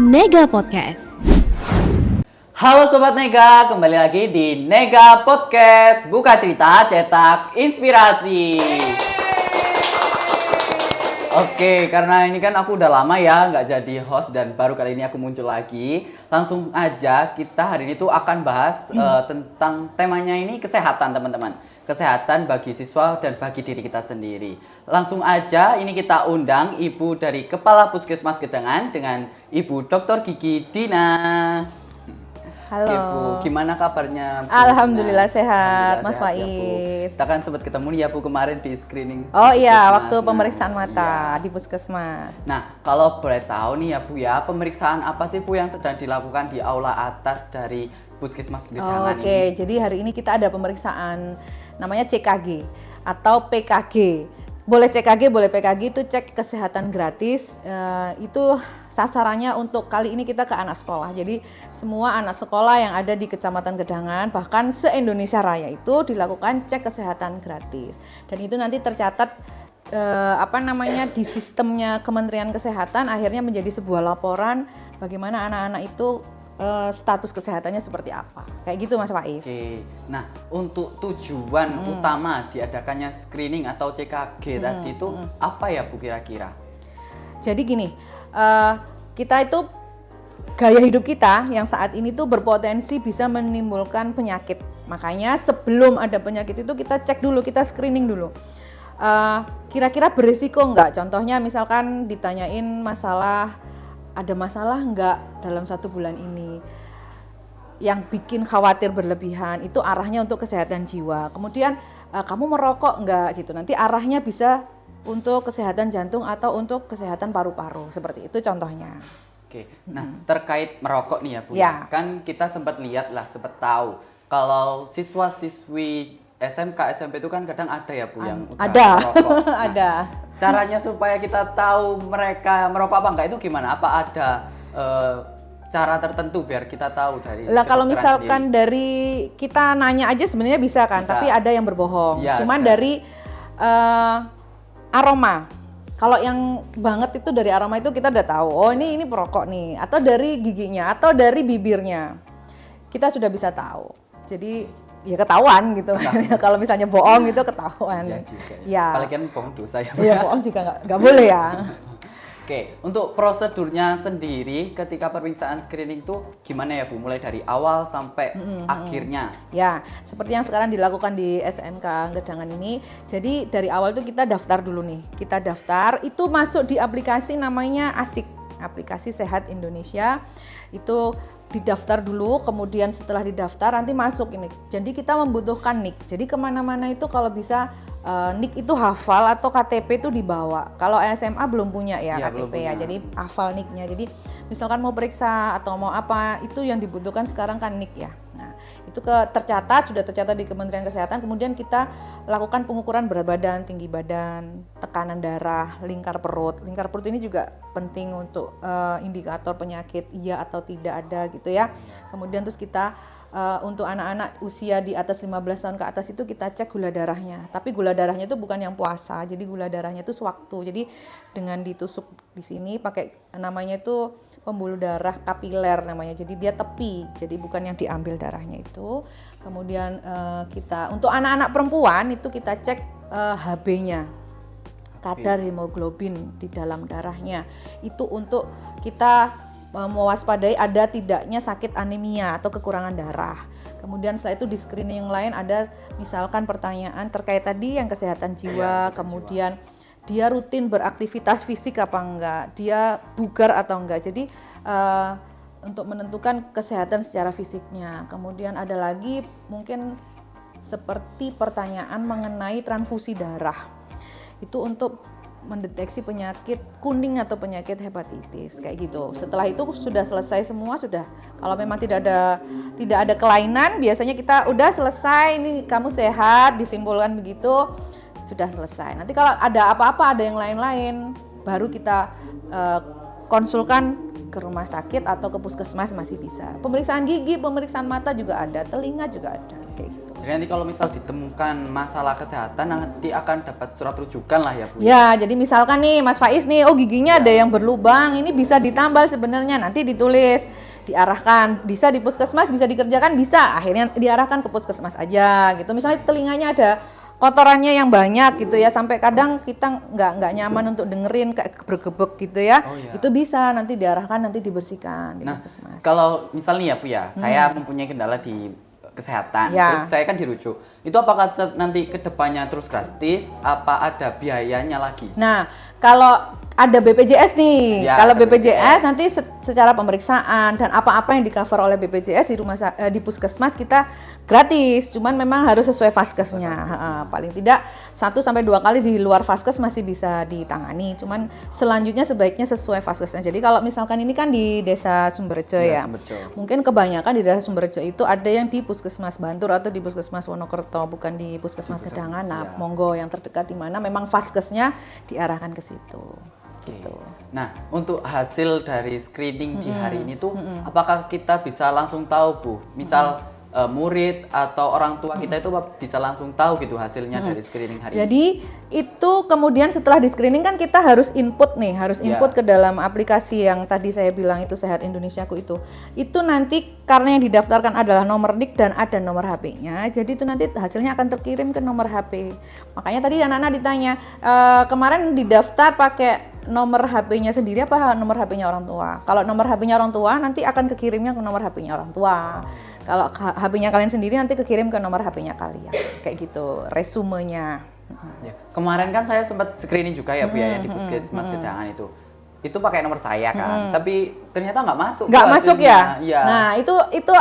Nega Podcast. Halo Sobat Nega, kembali lagi di Nega Podcast. Buka cerita, cetak inspirasi. Oke, karena ini kan aku udah lama ya nggak jadi host dan baru kali ini aku muncul lagi. Langsung aja kita hari ini tuh akan bahas tentang temanya ini kesehatan teman-teman. Kesehatan bagi siswa dan bagi diri kita sendiri. Langsung aja ini kita undang Ibu dari Kepala Puskesmas Gedangan dengan Ibu Dr. Gigi Dina. Halo. Oke, Bu, gimana kabarnya? Bu? Alhamdulillah sehat, Alhamdulillah Mas sehat, ya, Bu. Faiz. Kita kan sempat ketemu nih ya Bu kemarin di screening. Oh iya, Puskesmas. waktu pemeriksaan mata Iya. di Puskesmas. Nah, kalau boleh tahu nih ya Bu ya, pemeriksaan apa sih Bu yang sedang dilakukan di aula atas dari Puskesmas Gedangan Oke, ini? jadi hari ini kita ada pemeriksaan namanya CKG atau PKG. Boleh CKG, boleh PKG, itu cek kesehatan gratis. Itu sasarannya untuk kali ini kita ke anak sekolah. Jadi semua anak sekolah yang ada di Kecamatan Gedangan, bahkan se-Indonesia Raya itu dilakukan cek kesehatan gratis. Dan itu nanti tercatat di sistemnya Kementerian Kesehatan, akhirnya menjadi sebuah laporan bagaimana anak-anak itu status kesehatannya seperti apa. Kayak gitu Mas Faiz. Oke. Nah, untuk tujuan utama diadakannya screening atau CKG tadi itu apa ya Bu kira-kira? Jadi gini, kita itu gaya hidup kita yang saat ini tuh berpotensi bisa menimbulkan penyakit. Makanya sebelum ada penyakit itu kita cek dulu, kita screening dulu. Kira-kira berisiko enggak? Contohnya misalkan ditanyain ada masalah enggak dalam 1 bulan ini? Yang bikin khawatir berlebihan itu arahnya untuk kesehatan jiwa. Kemudian kamu merokok enggak gitu? Nanti arahnya bisa untuk kesehatan jantung atau untuk kesehatan paru-paru. Seperti itu contohnya. Oke. Nah, terkait merokok nih ya Bu. Ya. Kan kita sempat lihat lah, sempat tahu kalau siswa-siswi SMK, SMP itu kan kadang ada ya Bu yang udah Ada. merokok. Nah, Ada. Caranya supaya kita tahu mereka merokok apa enggak itu gimana? Apa ada cara tertentu biar kita tahu dari Lah kalau kedokteran misalkan sendiri? dari kita nanya aja sebenarnya bisa kan, Bisa. tapi ada yang berbohong. Iya, Cuman ada. dari aroma. Kalau yang banget itu dari aroma itu kita udah tahu, oh ini perokok nih, atau dari giginya, atau dari bibirnya. Kita sudah bisa tahu. Jadi ya ketahuan gitu. Kalau misalnya bohong itu ketahuan. Iya juga. Ya. Apalagi kan bohong dosa ya. Bu. Iya, bohong juga nggak boleh ya. Oke, untuk prosedurnya sendiri ketika pemeriksaan screening itu gimana ya Bu? Mulai dari awal sampai akhirnya. Ya, seperti yang sekarang dilakukan di SMK Gedangan ini. Jadi dari awal tuh kita daftar dulu nih. Kita daftar, itu masuk di aplikasi namanya ASIK, Aplikasi Sehat Indonesia. Itu didaftar dulu, kemudian setelah didaftar nanti masuk ini. Jadi kita membutuhkan NIK. Jadi kemana-mana itu kalau bisa NIK itu hafal atau KTP itu dibawa. Kalau SMA belum punya ya Iya, KTP belum ya, punya. jadi hafal NIK-nya. Jadi misalkan mau periksa atau mau apa, itu yang dibutuhkan sekarang kan NIK ya. Nah, itu sudah tercatat di Kementerian Kesehatan. Kemudian kita lakukan pengukuran berat badan, tinggi badan, tekanan darah, lingkar perut. Lingkar perut ini juga penting untuk indikator penyakit iya atau tidak ada gitu ya. Kemudian terus kita untuk anak-anak usia di atas 15 tahun ke atas itu kita cek gula darahnya. Tapi gula darahnya itu bukan yang puasa, jadi gula darahnya itu sewaktu. Jadi dengan ditusuk di sini pakai namanya itu pembuluh darah kapiler namanya. Jadi dia tepi, jadi bukan yang diambil darahnya itu. Kemudian kita untuk anak-anak perempuan itu kita cek HB-nya. Kadar hemoglobin di dalam darahnya. Itu untuk kita mewaspadai ada tidaknya sakit anemia atau kekurangan darah. Kemudian setelah itu di screening yang lain ada misalkan pertanyaan terkait tadi yang kesehatan jiwa, kemudian dia rutin beraktivitas fisik apa enggak, dia bugar atau enggak. Jadi untuk menentukan kesehatan secara fisiknya. Kemudian ada lagi mungkin seperti pertanyaan mengenai transfusi darah. Itu untuk mendeteksi penyakit kuning atau penyakit hepatitis kayak gitu. Setelah itu sudah selesai semua, sudah kalau memang tidak ada kelainan, biasanya kita udah selesai, ini kamu sehat, disimpulkan begitu, sudah selesai. Nanti kalau ada apa-apa, ada yang lain-lain, baru kita konsulkan ke rumah sakit atau ke puskesmas masih bisa. Pemeriksaan gigi, pemeriksaan mata juga ada, telinga juga ada, kayak gitu. Jadi nanti kalau misal ditemukan masalah kesehatan nanti akan dapat surat rujukan lah ya Bu. Ya, jadi misalkan nih Mas Faiz nih, oh giginya ada yang berlubang, ini bisa ditambal sebenarnya, nanti ditulis, diarahkan, bisa di puskesmas, bisa dikerjakan, bisa, akhirnya diarahkan ke puskesmas aja gitu. Misalnya telinganya ada kotorannya yang banyak gitu ya, sampai kadang kita nggak nyaman untuk dengerin kayak gebek-gebek gitu ya. Oh, iya. Itu bisa nanti diarahkan, nanti dibersihkan di puskesmas. Kalau misalnya ya Bu ya, saya mempunyai kendala di kesehatan, Ya. terus saya kan dirujuk. Itu apakah nanti kedepannya terus gratis? Apa ada biayanya lagi? Nah, kalau ada BPJS nih, Ya, kalau ada BPJS nanti secara pemeriksaan dan apa-apa yang di-cover oleh BPJS di puskesmas kita gratis, cuman memang harus sesuai vaskesnya. Paling tidak 1-2 kali di luar vaskes masih bisa ditangani, cuman selanjutnya sebaiknya sesuai vaskesnya. Jadi kalau misalkan ini kan di Desa Sumberjo ya, mungkin kebanyakan di Desa Sumberjo itu ada yang di Puskesmas Bantur atau di Puskesmas Wonokerto, bukan di Puskesmas Gedangan. Nah, monggo yang terdekat di mana memang vaskesnya diarahkan ke situ. Gitu. Nah, untuk hasil dari screening di hari ini tuh, apakah kita bisa langsung tahu Bu? Misal murid atau orang tua kita itu bisa langsung tahu gitu hasilnya dari screening hari ini? Jadi itu kemudian setelah di screening kan kita harus input nih, harus input ke dalam aplikasi yang tadi saya bilang itu Sehat Indonesiaku itu. Itu nanti karena yang didaftarkan adalah nomor NIK dan ada nomor HP-nya, jadi itu nanti hasilnya akan terkirim ke nomor HP. Makanya tadi anak-anak ditanya, kemarin didaftar pakai nomor HP-nya sendiri apa nomor HP-nya orang tua? Kalau nomor HP-nya orang tua nanti akan kekirimnya ke nomor HP-nya orang tua. Kalau HP-nya kalian sendiri nanti kekirim ke nomor HP-nya kalian. Kayak gitu resumenya. Ya. Kemarin kan saya sempat screening juga ya Bu ya yang di Puskesmas Gedangan itu. Itu pakai nomor saya kan, tapi ternyata nggak masuk. Nggak masuk ya? Iya. Nah itu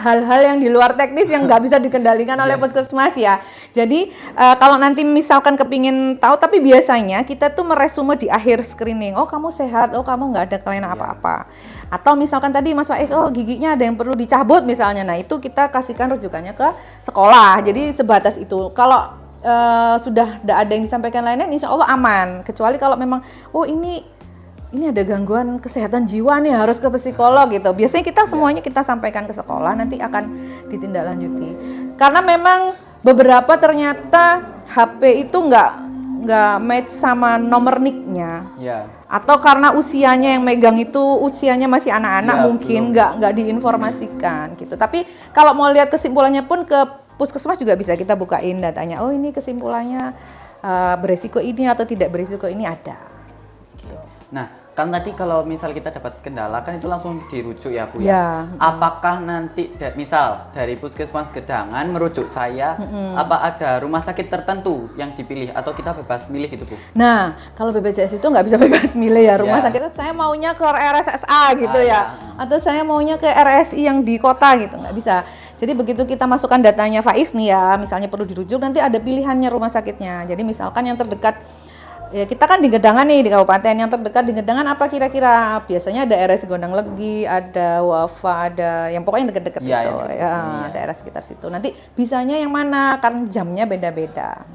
hal-hal yang di luar teknis yang nggak bisa dikendalikan oleh puskesmas ya. Jadi kalau nanti misalkan kepingin tahu, tapi biasanya kita tuh meresume di akhir screening. Oh kamu sehat, oh kamu nggak ada kelainan apa-apa. Atau misalkan tadi Mas Faiz, oh giginya ada yang perlu dicabut misalnya. Nah itu kita kasihkan rujukannya ke sekolah. Jadi sebatas itu. Kalau sudah tidak ada yang disampaikan lainnya, insya Allah aman. Kecuali kalau memang, oh ini ada gangguan kesehatan jiwa nih harus ke psikolog gitu. Biasanya kita semuanya kita sampaikan ke sekolah, nanti akan ditindaklanjuti. Karena memang beberapa ternyata HP itu nggak match sama nomor NIK-nya. Ya. Atau karena usianya yang megang itu usianya masih anak-anak Ya, mungkin nggak diinformasikan gitu. Tapi kalau mau lihat kesimpulannya pun ke puskesmas juga bisa kita bukain datanya. Oh ini kesimpulannya beresiko ini atau tidak beresiko ini ada. Nah, kan tadi kalau misal kita dapat kendala kan itu langsung dirujuk ya Bu Ya. ya. Apakah nanti misal dari Puskesmas Gedangan merujuk saya, apa ada rumah sakit tertentu yang dipilih atau kita bebas milih gitu Bu? Nah, kalau BPJS itu nggak bisa bebas milih ya. Rumah sakit saya maunya ke RSSA gitu ya. Atau saya maunya ke RSI yang di kota gitu, nggak bisa. Jadi begitu kita masukkan datanya Faiz nih ya, misalnya perlu dirujuk, nanti ada pilihannya rumah sakitnya. Jadi misalkan yang terdekat, ya kita kan di Gedangan nih, di kabupaten yang terdekat di Gedangan apa kira-kira? Biasanya ada RSI Gondang Legi, ada Wafa, ada yang pokoknya deket-deket Ya, itu ya, daerah sekitar situ. Nanti bisanya yang mana? Karena jamnya beda-beda.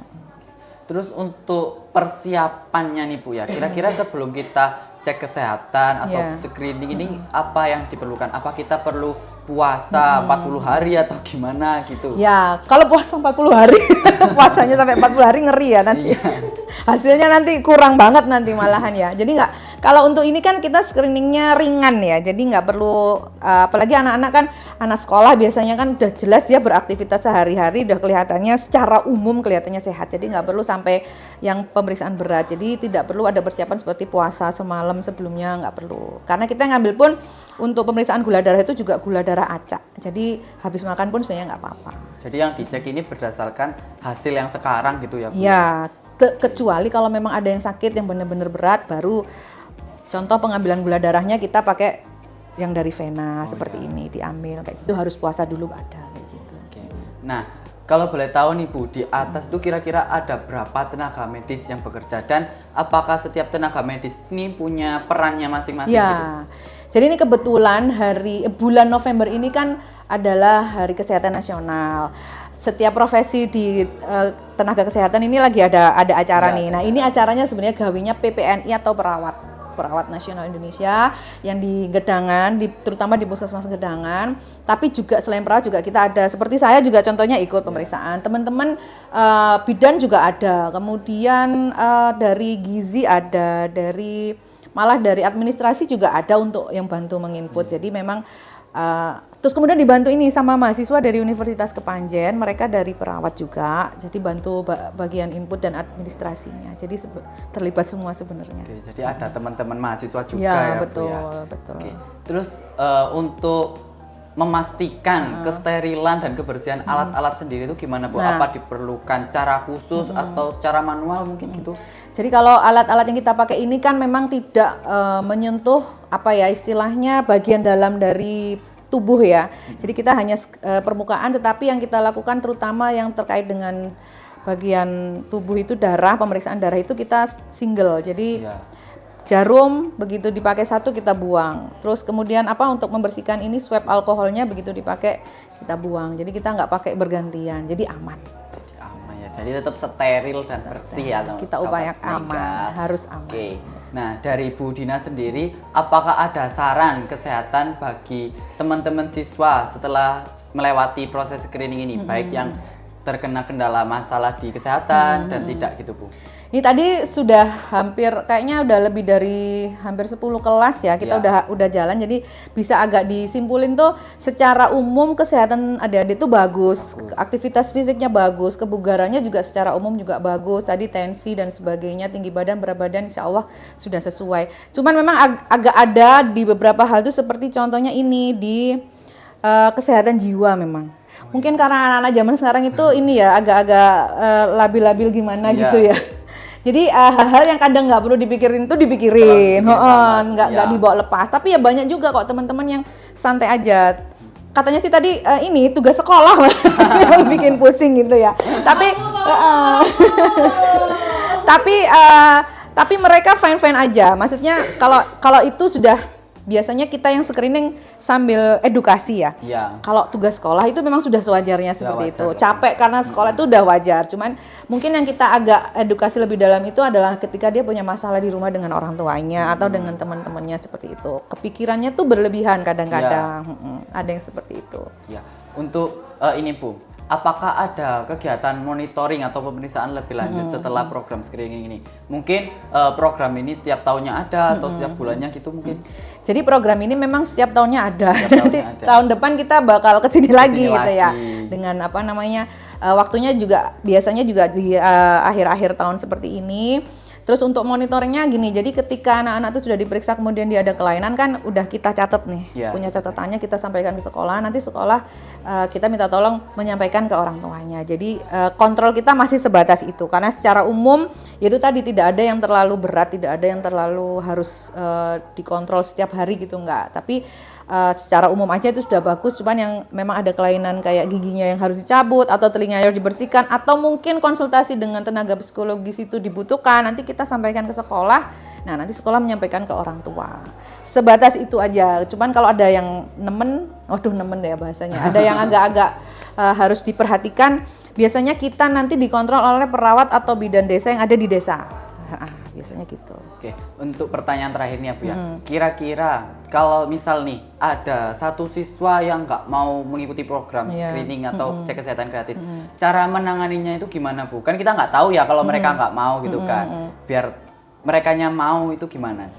Terus untuk persiapannya nih Bu ya, kira-kira sebelum kita cek kesehatan atau screening ini apa yang diperlukan? Apa kita perlu puasa 40 hari atau gimana gitu? Ya, kalau puasa 40 hari, puasanya sampai 40 hari ngeri ya nanti. Hasilnya nanti kurang banget nanti malahan ya. Jadi kalau untuk ini kan kita screeningnya ringan ya. Jadi nggak perlu, apalagi anak-anak kan, anak sekolah biasanya kan udah jelas dia beraktivitas sehari-hari, udah kelihatannya secara umum kelihatannya sehat. Jadi nggak perlu sampai yang pemeriksaan berat. Jadi tidak perlu ada persiapan seperti puasa semalam sebelumnya, nggak perlu. Karena kita ngambil pun untuk pemeriksaan gula darah itu juga gula darah acak. Jadi habis makan pun sebenarnya nggak apa-apa. Jadi yang dicek ini berdasarkan hasil yang sekarang gitu ya Bu? Ya, kecuali kalau memang ada yang sakit yang benar-benar berat, baru contoh pengambilan gula darahnya kita pakai yang dari vena seperti ini, diambil kayak gitu, harus puasa dulu ada kayak gitu. Nah, kalau boleh tahu nih Bu, di atas itu kira-kira ada berapa tenaga medis yang bekerja dan apakah setiap tenaga medis ini punya perannya masing-masing Ya. gitu? Jadi ini kebetulan bulan November ini kan adalah Hari Kesehatan Nasional. Setiap profesi di tenaga kesehatan ini lagi ada acara nih. Nah, ini acaranya sebenarnya gawinya PPNI atau perawat. perawat nasional Indonesia yang di Gedangan, terutama di Puskesmas Gedangan. Tapi juga selain perawat juga kita ada, seperti saya juga contohnya ikut pemeriksaan. Teman-teman bidan juga ada, kemudian dari gizi ada, malah dari administrasi juga ada untuk yang bantu menginput. Jadi memang terus kemudian dibantu ini sama mahasiswa dari Universitas Kepanjen, mereka dari perawat juga, jadi bantu bagian input dan administrasinya. Jadi terlibat semua sebenarnya. Oke, jadi ada teman-teman mahasiswa juga ya, ya, betul, Bu ya. betul. Oke. Terus untuk memastikan kesterilan dan kebersihan alat-alat sendiri itu gimana, Bu? Nah. Apa diperlukan cara khusus atau cara manual mungkin gitu? Jadi kalau alat-alat yang kita pakai ini kan memang tidak menyentuh apa ya istilahnya bagian dalam dari tubuh ya. Jadi kita hanya permukaan, tetapi yang kita lakukan terutama yang terkait dengan bagian tubuh itu darah, pemeriksaan darah itu kita single. Jadi jarum begitu dipakai satu kita buang. Terus kemudian untuk membersihkan ini swab alkoholnya begitu dipakai kita buang. Jadi kita nggak pakai bergantian. Jadi aman. Jadi aman ya. Jadi tetap steril dan bersih ya. Kita upayakan aman, harus aman. Oke. Nah, dari Bu Dina sendiri, apakah ada saran kesehatan bagi teman-teman siswa setelah melewati proses screening ini, baik yang terkena kendala masalah di kesehatan dan tidak gitu, Bu? Ini tadi sudah kayaknya udah lebih dari hampir 10 kelas ya, kita udah jalan, jadi bisa agak disimpulin tuh secara umum kesehatan adik-adik tuh bagus, aktivitas fisiknya bagus, kebugarannya juga secara umum juga bagus, tadi tensi dan sebagainya, tinggi badan, berat badan insya Allah sudah sesuai. Cuman memang agak ada di beberapa hal tuh seperti contohnya ini di kesehatan jiwa memang. Mungkin karena anak-anak zaman sekarang itu ini ya agak-agak labil-labil gimana gitu ya. Jadi hal-hal yang kadang nggak perlu dipikirin tuh dipikirin, nggak dibawa lepas. Tapi ya banyak juga kok teman-teman yang santai aja. Katanya sih tadi ini tugas sekolah yang bikin pusing gitu ya. Tapi mereka fine-fine aja. Maksudnya kalau itu sudah biasanya kita yang screening sambil edukasi ya. Kalau tugas sekolah itu memang sudah sewajarnya seperti itu. Capek karena sekolah itu udah wajar. Cuman mungkin yang kita agak edukasi lebih dalam itu adalah ketika dia punya masalah di rumah dengan orang tuanya atau dengan teman-temannya seperti itu. Kepikirannya tuh berlebihan kadang-kadang. Ada yang seperti itu. Ya. Untuk ini Bu, apakah ada kegiatan monitoring atau pemeriksaan lebih lanjut setelah program screening ini? Mungkin program ini setiap tahunnya ada atau setiap bulannya gitu mungkin? Jadi program ini memang setiap tahunnya ada. Jadi tahun depan kita bakal kesini lagi gitu ya. Dengan waktunya juga biasanya juga di akhir-akhir tahun seperti ini. Terus untuk monitoringnya gini, jadi ketika anak-anak itu sudah diperiksa kemudian dia ada kelainan kan udah kita catat nih, punya catatannya kita sampaikan ke sekolah, nanti sekolah kita minta tolong menyampaikan ke orang tuanya. Jadi kontrol kita masih sebatas itu, karena secara umum yaitu tadi tidak ada yang terlalu berat, tidak ada yang terlalu harus dikontrol setiap hari gitu enggak, tapi secara umum aja itu sudah bagus. Cuman yang memang ada kelainan kayak giginya yang harus dicabut atau telinganya harus dibersihkan atau mungkin konsultasi dengan tenaga psikologis itu dibutuhkan, nanti kita sampaikan ke sekolah. Nah nanti sekolah menyampaikan ke orang tua. Sebatas itu aja. Cuman kalau ada yang nemen ya bahasanya, ada yang agak-agak harus diperhatikan, biasanya kita nanti dikontrol oleh perawat atau bidan desa yang ada di desa. Biasanya gitu. Oke, untuk pertanyaan terakhirnya Bu ya, kira-kira kalau misal nih ada satu siswa yang nggak mau mengikuti program screening atau cek kesehatan gratis, cara menanganinya itu gimana Bu? Kan kita nggak tahu ya kalau mereka nggak mau gitu kan, biar merekanya mau itu gimana?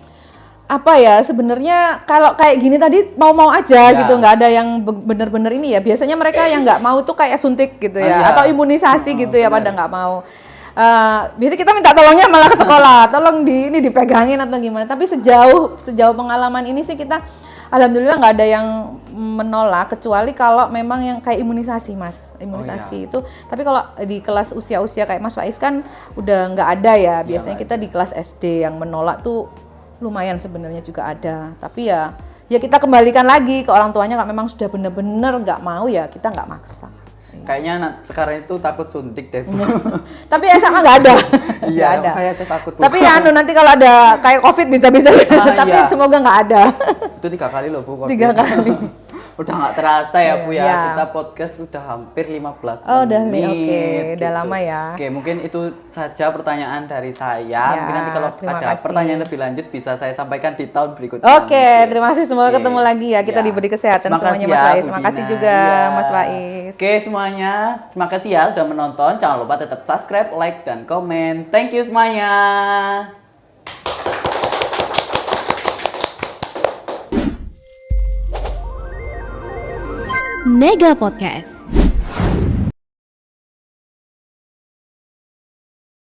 Apa ya sebenarnya kalau kayak gini tadi mau-mau aja gitu, nggak ada yang bener-bener ini ya. Biasanya mereka yang nggak mau tuh kayak suntik gitu ya, atau imunisasi gitu ya, pada nggak mau. Biasanya kita minta tolongnya malah ke sekolah, tolong ini dipegangin atau gimana. Tapi sejauh pengalaman ini sih kita alhamdulillah nggak ada yang menolak, kecuali kalau memang yang kayak imunisasi Mas, itu. Tapi kalau di kelas usia-usia kayak Mas Faiz kan udah nggak ada ya. Biasanya kita di kelas SD yang menolak tuh lumayan sebenarnya juga ada. Tapi ya kita kembalikan lagi ke orang tuanya, kalau memang sudah bener-bener nggak mau ya kita nggak maksa. Kayaknya sekarang itu takut suntik deh Bu. Tapi SMA nggak ada. Iya, ada. Saya aja takut Bu. Tapi nanti kalau ada kayak COVID bisa-bisa. Tapi semoga nggak ada. Itu 3 kali loh Bu. 3 kali. Udah nggak terasa ya Bu ya, Iya. kita podcast sudah hampir 15 Oh, udah nih, menit. oke. Udah gitu. lama ya. Oke, mungkin itu saja pertanyaan dari saya. Ya, Mungkin nanti kalau terima ada kasih. pertanyaan lebih lanjut bisa saya sampaikan di tahun berikutnya. Oke, mungkin. terima kasih. Semoga Oke. ketemu lagi ya. Kita Ya. diberi kesehatan Terima semuanya kasih Mas ya, Faiz. Bu Terima kasih Dina. juga Iya. Mas Faiz. Oke semuanya, terima kasih ya sudah menonton. Jangan lupa tetap subscribe, like, dan komen. Thank you semuanya. Nega Podcast.